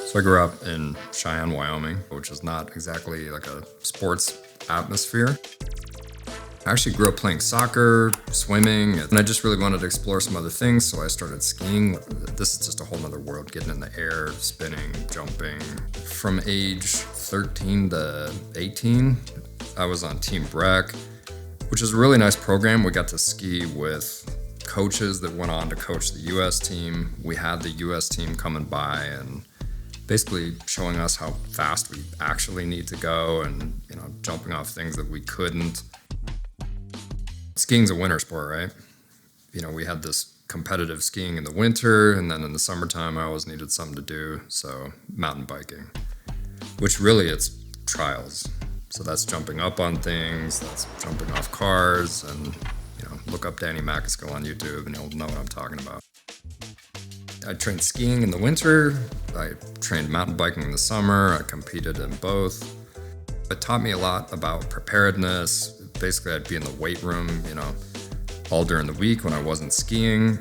So I grew up in Cheyenne, Wyoming, which is not exactly like a sports atmosphere. I actually grew up playing soccer, swimming, and I just really wanted to explore some other things, so I started skiing. This is just a whole nother world, getting in the air, spinning, jumping. From age 13 to 18, I was on Team Breck, which is a really nice program. We got to ski with coaches that went on to coach the US team. We had the US team coming by and basically showing us how fast we actually need to go and, jumping off things that we couldn't. Skiing's a winter sport, right? We had this competitive skiing in the winter, and then in the summertime, I always needed something to do. So mountain biking, which really it's trials. So that's jumping up on things, that's jumping off cars, and, look up Danny Mackisco on YouTube and you'll know what I'm talking about. I trained skiing in the winter, I trained mountain biking in the summer, I competed in both. It taught me a lot about preparedness. Basically, I'd be in the weight room, all during the week when I wasn't skiing.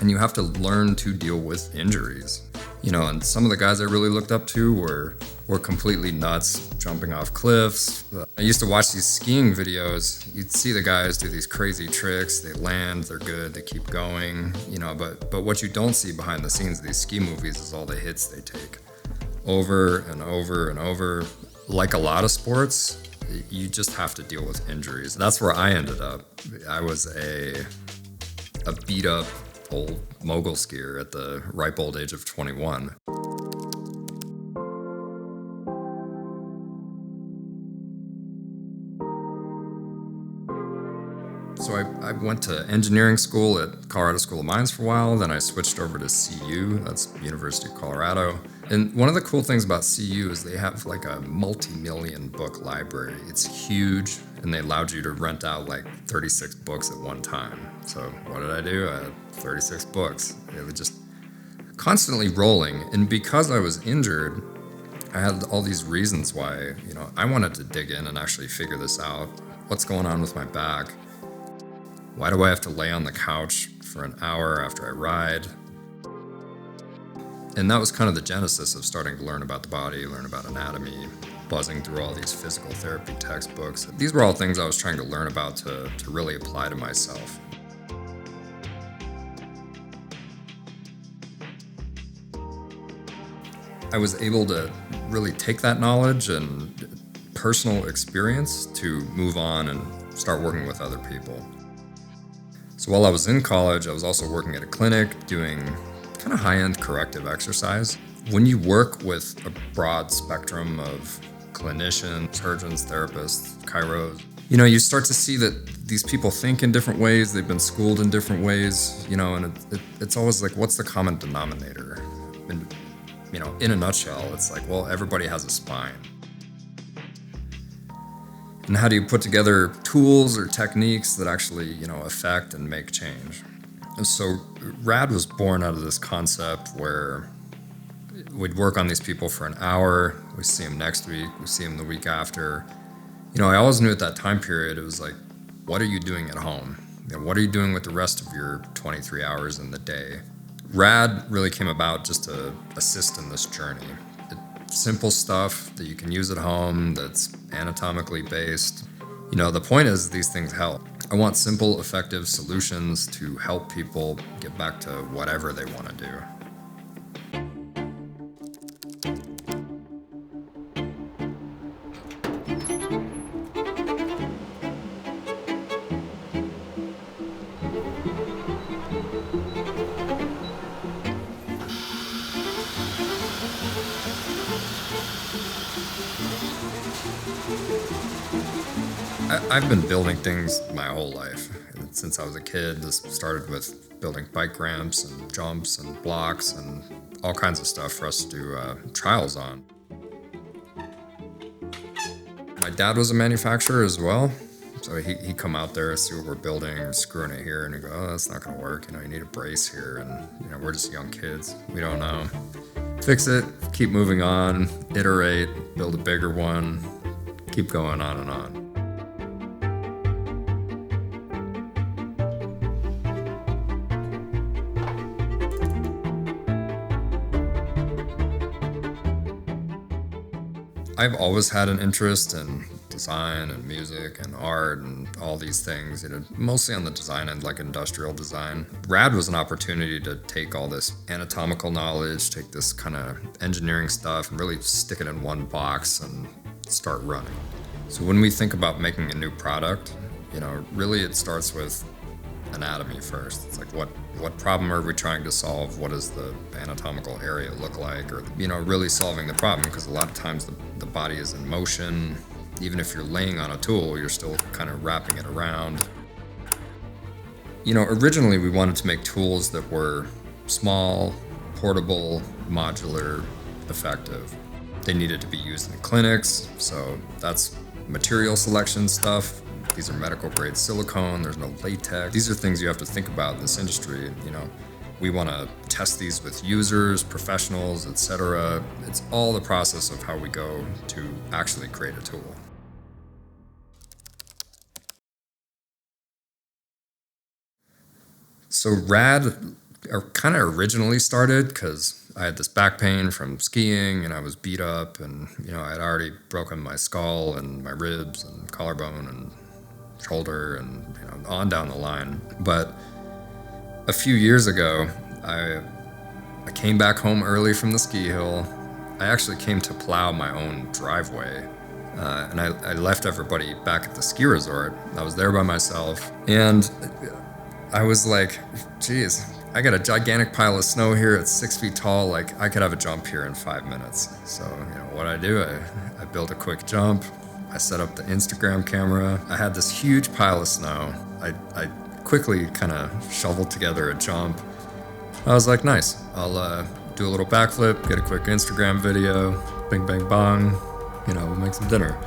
And you have to learn to deal with injuries. And some of the guys I really looked up to were completely nuts, jumping off cliffs. I used to watch these skiing videos. You'd see the guys do these crazy tricks. They land, they're good, they keep going, but what you don't see behind the scenes of these ski movies is all the hits they take over and over and over. Like a lot of sports, you just have to deal with injuries. That's where I ended up. I was a beat up old mogul skier at the ripe old age of 21. So I went to engineering school at Colorado School of Mines for a while, then I switched over to CU, that's University of Colorado. And one of the cool things about CU is they have like a multi-million book library. It's huge, and they allowed you to rent out like 36 books at one time. So what did I do? I had 36 books. It was just constantly rolling. And because I was injured, I had all these reasons why, I wanted to dig in and actually figure this out. What's going on with my back? Why do I have to lay on the couch for an hour after I ride? And that was kind of the genesis of starting to learn about the body, learn about anatomy, buzzing through all these physical therapy textbooks. These were all things I was trying to learn about to really apply to myself. I was able to really take that knowledge and personal experience to move on and start working with other people. So while I was in college, I was also working at a clinic doing kind of high-end corrective exercise. When you work with a broad spectrum of clinicians, surgeons, therapists, chiros, you start to see that these people think in different ways, they've been schooled in different ways, and it's always like, what's the common denominator? And, in a nutshell, it's like, well, everybody has a spine. And how do you put together tools or techniques that actually, affect and make change? And so RAD was born out of this concept where we'd work on these people for an hour, we see them next week, we see them the week after. I always knew at that time period, it was like, what are you doing at home? What are you doing with the rest of your 23 hours in the day? RAD really came about just to assist in this journey. Simple stuff that you can use at home that's anatomically based. The point is these things help. I want simple, effective solutions to help people get back to whatever they want to do. I've been building things my whole life. Since I was a kid, this started with building bike ramps and jumps and blocks and all kinds of stuff for us to do trials on. My dad was a manufacturer as well, so he'd come out there, see what we're building, or screwing it here, and he'd go, oh, that's not gonna work, you need a brace here, and we're just young kids, we don't know. Fix it, keep moving on, iterate, build a bigger one, keep going on and on. I've always had an interest in design and music and art and all these things, mostly on the design end, like industrial design. RAD was an opportunity to take all this anatomical knowledge, take this kind of engineering stuff and really stick it in one box and start running. So when we think about making a new product, really it starts with anatomy first. It's like what problem are we trying to solve? What does the anatomical area look like? Or really solving the problem, because a lot of times the body is in motion. Even if you're laying on a tool, you're still kind of wrapping it around. Originally we wanted to make tools that were small, portable, modular, effective. They needed to be used in clinics, so that's material selection stuff. These are medical grade silicone, there's no latex. These are things you have to think about in this industry. We want to test these with users, professionals, etc. It's all the process of how we go to actually create a tool. So RAD kind of originally started because I had this back pain from skiing and I was beat up, and I'd already broken my skull and my ribs and collarbone and shoulder and on down the line. But a few years ago, I came back home early from the ski hill. I actually came to plow my own driveway, and I left everybody back at the ski resort. I was there by myself, and I was like, geez, I got a gigantic pile of snow here. It's 6 feet tall. Like, I could have a jump here in 5 minutes. So what I do, I built a quick jump. I set up the Instagram camera. I had this huge pile of snow. I quickly kind of shoveled together a jump. I was like, nice. I'll do a little backflip, get a quick Instagram video, bing, bang, bong, we'll make some dinner.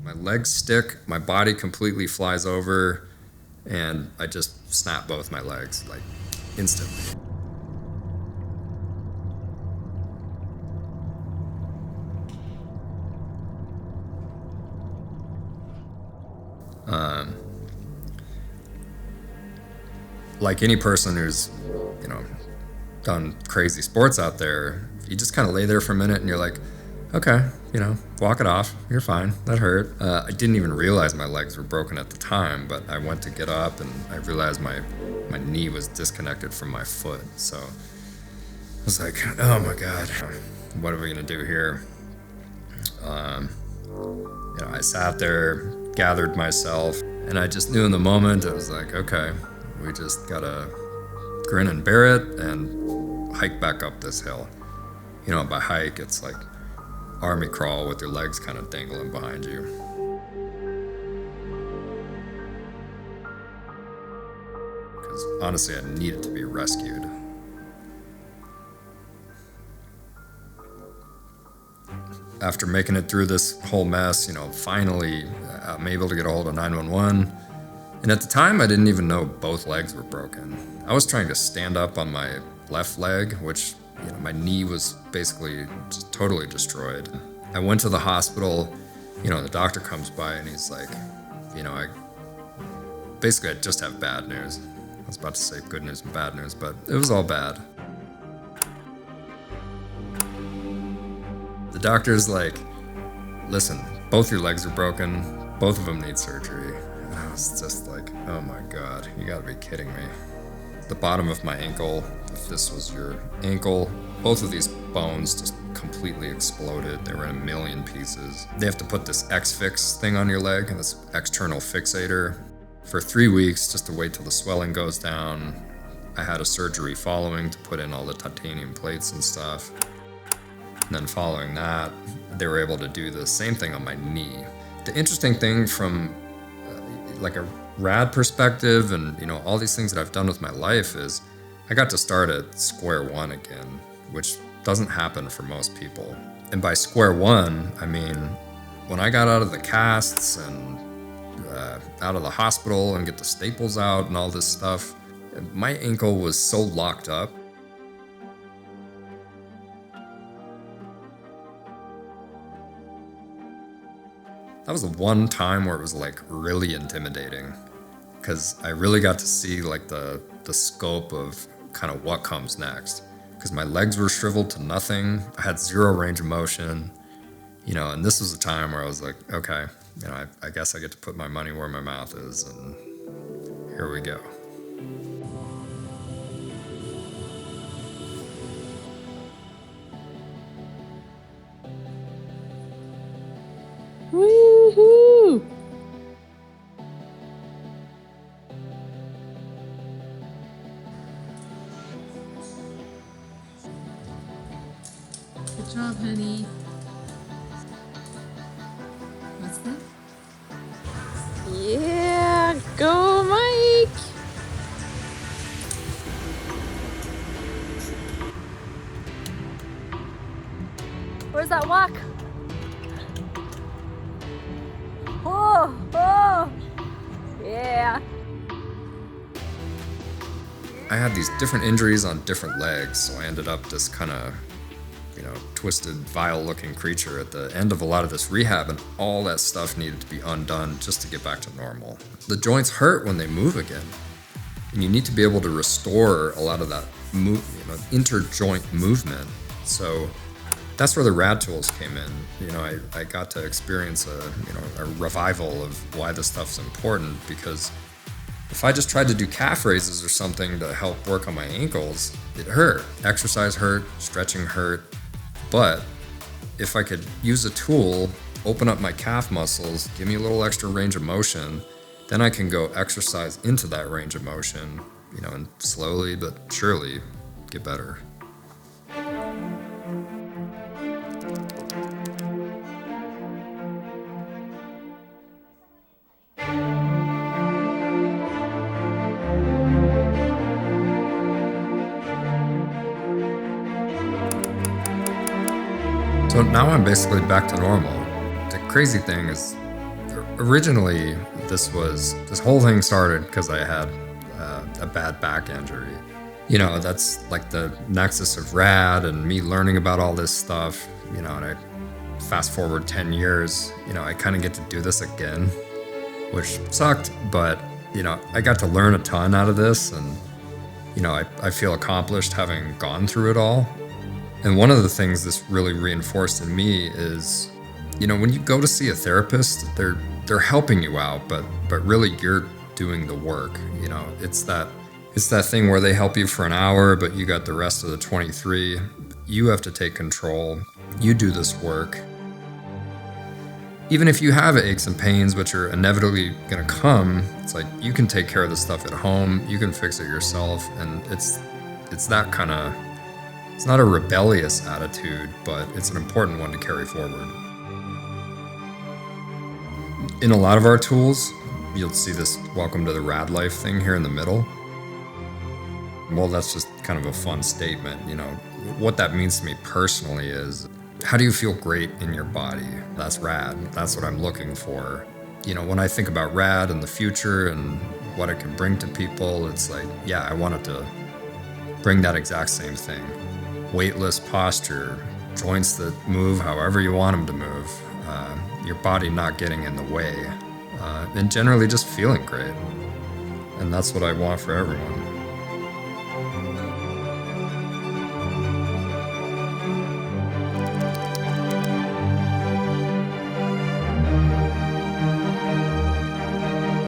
My legs stick, my body completely flies over, and I just snap both my legs, like, instantly. Like any person who's, done crazy sports out there, you just kind of lay there for a minute and you're like, okay, walk it off. You're fine. That hurt. I didn't even realize my legs were broken at the time, but I went to get up and I realized my knee was disconnected from my foot. So I was like, oh my God, what are we going to do here? I sat there, gathered myself, and I just knew in the moment, I was like, okay, we just got to grin and bear it and hike back up this hill. By hike, it's like army crawl with your legs kind of dangling behind you. Because honestly, I needed to be rescued. After making it through this whole mess, finally I'm able to get a hold of 911. And at the time, I didn't even know both legs were broken. I was trying to stand up on my left leg, which my knee was basically just totally destroyed. I went to the hospital, the doctor comes by and he's like, I just have bad news. I was about to say good news and bad news, but it was all bad. The doctor's like, listen, both your legs are broken, both of them need surgery. And I was just like, oh my God, you gotta be kidding me. The bottom of my ankle, if this was your ankle, both of these bones just completely exploded. They were in a million pieces. They have to put this X-Fix thing on your leg, this external fixator, for 3 weeks just to wait till the swelling goes down. I had a surgery following to put in all the titanium plates and stuff. And then following that, they were able to do the same thing on my knee. The interesting thing from like a RAD perspective and all these things that I've done with my life is I got to start at square one again, which doesn't happen for most people. And by square one, I mean when I got out of the casts and out of the hospital and get the staples out and all this stuff, My ankle was so locked up. That was the one time where it was like really intimidating, because I really got to see like the scope of kind of what comes next. Because my legs were shriveled to nothing. I had zero range of motion, and this was a time where I was like, okay, I guess I get to put my money where my mouth is, and here we go. Woohoo! Good job, honey. What's that? Yeah, go, Mike! Where's that walk? Oh, oh, yeah. I had these different injuries on different legs, so I ended up this kind of, twisted, vile-looking creature at the end of a lot of this rehab, and all that stuff needed to be undone just to get back to normal. The joints hurt when they move again, and you need to be able to restore a lot of that interjoint movement. So that's where the RAD tools came in. I got to experience a revival of why this stuff's important, because if I just tried to do calf raises or something to help work on my ankles, it hurt. Exercise hurt, stretching hurt. But if I could use a tool, open up my calf muscles, give me a little extra range of motion, then I can go exercise into that range of motion, and slowly but surely get better. So now I'm basically back to normal. The crazy thing is, originally this whole thing started because I had a bad back injury. That's like the nexus of RAD and me learning about all this stuff, and I fast forward 10 years, I kind of get to do this again, which sucked, but, I got to learn a ton out of this, and, I feel accomplished having gone through it all. And one of the things this really reinforced in me is, when you go to see a therapist, they're helping you out, but really you're doing the work. It's that thing where they help you for an hour, but you got the rest of the 23. You have to take control. You do this work. Even if you have aches and pains, which are inevitably gonna come, it's like you can take care of the stuff at home. You can fix it yourself, and it's that kind of. It's not a rebellious attitude, but it's an important one to carry forward. In a lot of our tools, you'll see this welcome to the RAD life thing here in the middle. Well, that's just kind of a fun statement. What that means to me personally is, how do you feel great in your body? That's RAD. That's what I'm looking for. When I think about RAD and the future and what it can bring to people, it's like, yeah, I wanted to bring that exact same thing. Weightless posture, joints that move however you want them to move, your body not getting in the way, and generally just feeling great. And that's what I want for everyone.